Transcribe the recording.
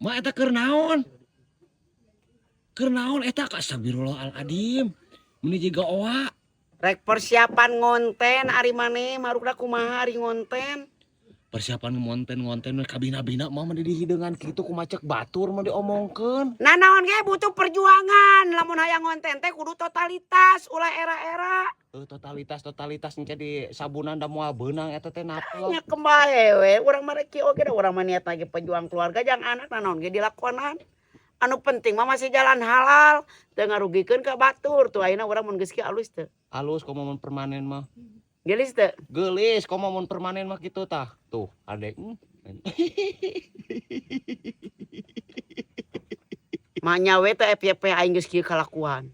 Ma eta keur naon? Keur naon eta astagfirullahaladzim. Meni jiga oa. Rek persiapan ngonten ari maneh marugna kumaha ari ngonten. Persiapan ngonten kabina-bina mah mah dihideungan kitu kumacek batur mah diomongkeun. Nah naon ge butuh perjuangan lamun hayang ngonten teh kudu totalitas ulah era-era. Totalitas jadi sabunan da moal beunang eta teh napel. Nya kembae we urang mah rek kieu ge da urang mah niat lagi pejuang keluarga jang anak naon ge dilakonan. Anu penting mah masih jalan halal, teu ngarugikeun ka batur. Tuh ayeuna urang mun geus kieu alus teu? Alus komo mun permanen mah. Gelis teu? Geulis komo mun permanen mah kitu tah. Tuh, adek. Manya we teh FYP aing geus kieu kalakuan.